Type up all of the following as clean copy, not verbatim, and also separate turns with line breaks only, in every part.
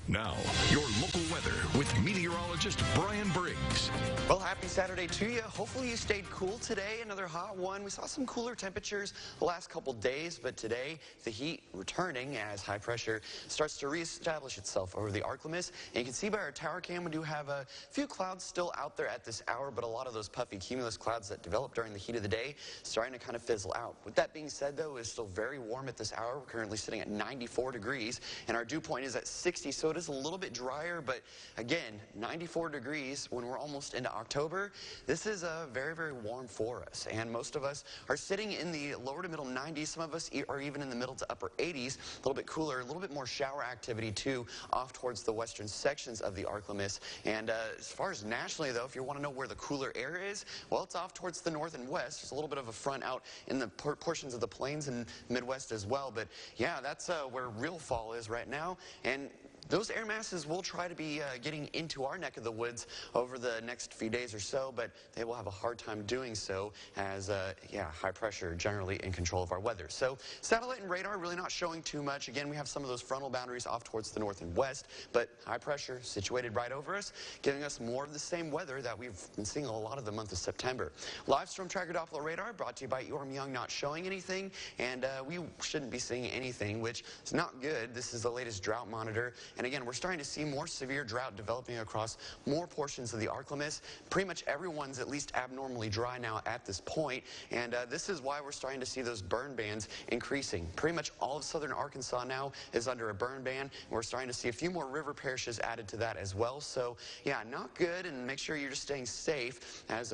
Now, your local weather with meteorologist Brian Briggs.
Well, happy Saturday to you. Hopefully you stayed cool today. Another hot one. We saw some cooler temperatures the last couple days, but today the heat returning as high pressure starts to reestablish itself over the ArkLaMiss. And you can see by our tower cam, we do have a few clouds still out there at this hour, but a lot of those puffy cumulus clouds that develop during the heat of the day starting to kind of fizzle out. With that being said, though, it's still very warm at this hour. We're currently sitting at 94 degrees, and our dew point is at 60, so it is a little bit drier, but again, 94 degrees when we're almost into October. This is very, very warm for us, and most of us are sitting in the lower to middle 90s. Some of us are even in the middle to upper 80s, a little bit cooler, a little bit more shower activity too off towards the western sections of the ArkLaMiss. And as far as nationally, though, if you want to know where the cooler air is, well, it's off towards the north and west. There's a little bit of a front out in the portions of the plains and Midwest as well, but yeah, that's where real fall is right now. And those air masses will try to be getting into our neck of the woods over the next few days or so, but they will have a hard time doing so as, high pressure generally in control of our weather. So satellite and radar really not showing too much. Again, we have some of those frontal boundaries off towards the north and west, but high pressure situated right over us, giving us more of the same weather that we've been seeing a lot of the month of September. Live Storm Tracker Doppler radar brought to you by Orm Young, not showing anything, and we shouldn't be seeing anything, which is not good. This is the latest drought monitor. And again, we're starting to see more severe drought developing across more portions of the ArkLaMiss. Pretty much everyone's at least abnormally dry now at this point, and this is why we're starting to see those burn bans increasing. Pretty much all of southern Arkansas now is under a burn ban. We're starting to see a few more river parishes added to that as well. So yeah, not good, and make sure you're just staying safe as,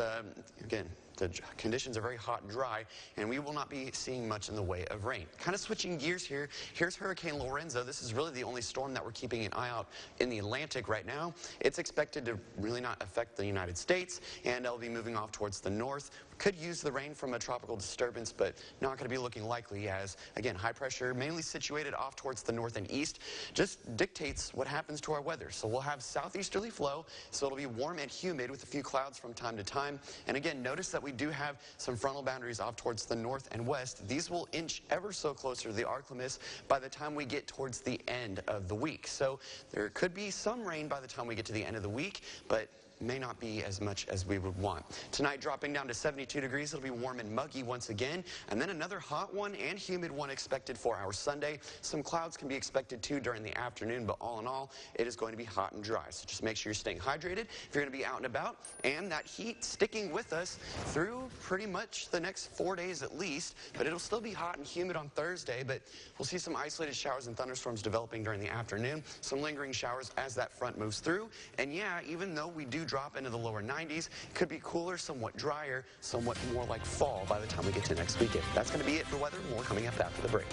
again, the conditions are very hot and dry, and we will not be seeing much in the way of rain. Kind of switching gears here, here's Hurricane Lorenzo. This is really the only storm that we're keeping an eye out in the Atlantic right now. It's expected to really not affect the United States, and it'll be moving off towards the north. Could use the rain from a tropical disturbance, but not going to be looking likely as, again, high pressure, mainly situated off towards the north and east, just dictates what happens to our weather. So we'll have southeasterly flow, so it'll be warm and humid with a few clouds from time to time. And again, notice that we do have some frontal boundaries off towards the north and west. These will inch ever so closer to the ArkLaMiss by the time we get towards the end of the week. So there could be some rain by the time we get to the end of the week, but may not be as much as we would want. Tonight dropping down to 72 degrees. It'll be warm and muggy once again. And then another hot one and humid one expected for our Sunday. Some clouds can be expected too during the afternoon, but all in all, it is going to be hot and dry. So just make sure you're staying hydrated if you're going to be out and about. And that heat sticking with us through pretty much the next 4 days at least. But it'll still be hot and humid on Thursday, but we'll see some isolated showers and thunderstorms developing during the afternoon. Some lingering showers as that front moves through. And yeah, even though we do drop into the lower 90s. It could be cooler, somewhat drier, somewhat more like fall by the time we get to next weekend. That's going to be it for weather. More coming up after the break.